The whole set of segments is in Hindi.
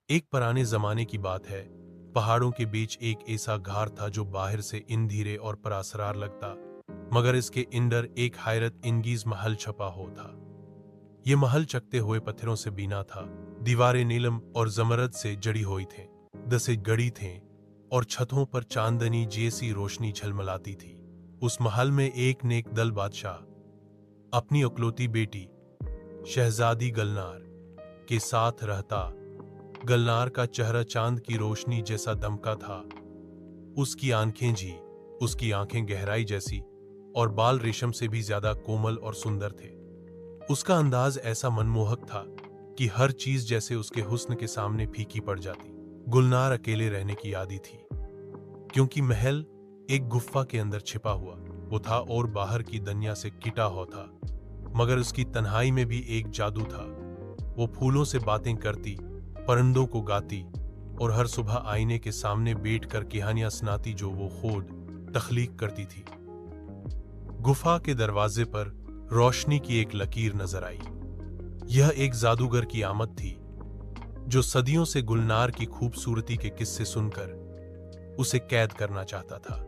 एक पुराने जमाने की बात है। पहाड़ों के बीच एक ऐसा घार था जो बाहर से इन धीरे और परासरार लगता, मगर इसके अंदर एक हैरत इंगीज महल छपा हो था। ये महल चकते हुए पत्थरों से बीना था, दीवारें नीलम और जमरद से जड़ी हुई थीं, दसे गड़ी थे और छतों पर चांदनी जैसी रोशनी झलमलाती थी। उस महल में एक नेक दल बादशाह अपनी अकलौती बेटी शहजादी गलनार के साथ रहता। गलनार का चेहरा चांद की रोशनी जैसा दमका था। उसकी आंखें गहराई जैसी और बाल रेशम से भी ज्यादा कोमल और सुंदर थे। उसका अंदाज ऐसा मनमोहक था कि हर चीज जैसे उसके हुस्न के सामने फीकी पड़ जाती। गुलनार अकेले रहने की आदी थी, क्योंकि महल एक गुफा के अंदर छिपा हुआ वो था और बाहर की दुनिया से किटा हुआ था। मगर उसकी तन्हाई में भी एक जादू था। वो फूलों से बातें करती, परिंदों को गाती और हर सुबह आईने के सामने बैठकर कहानियां सुनाती जो वो खुद तख्लीक करती थी। गुफा के दरवाजे पर रोशनी की एक लकीर नजर आई। यह एक जादूगर की आमद थी, जो सदियों से गुलनार की खूबसूरती के किस्से सुनकर उसे कैद करना चाहता था।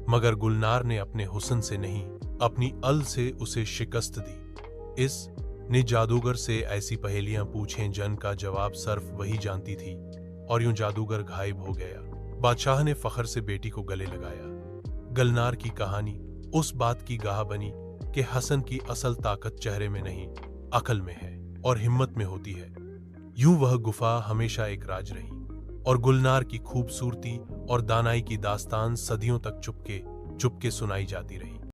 मगर गुलनार ने अपने हुस्न से नहीं, अपनी अल से उसे शिकस्त दी। इस ने जादूगर से ऐसी पहेलियां पूछें जिनका जवाब सिर्फ वही जानती थी, और यूं जादूगर गायब हो गया। बादशाह ने फखर से बेटी को गले लगाया। गलनार की कहानी उस बात की गाह बनी कि हसन की असल ताकत चेहरे में नहीं, अकल में है और हिम्मत में होती है। यूं वह गुफा हमेशा एक राज रही, और गुलनार की खूबसूरती और दानाई की दास्तान सदियों तक चुपके चुपके सुनाई जाती रही।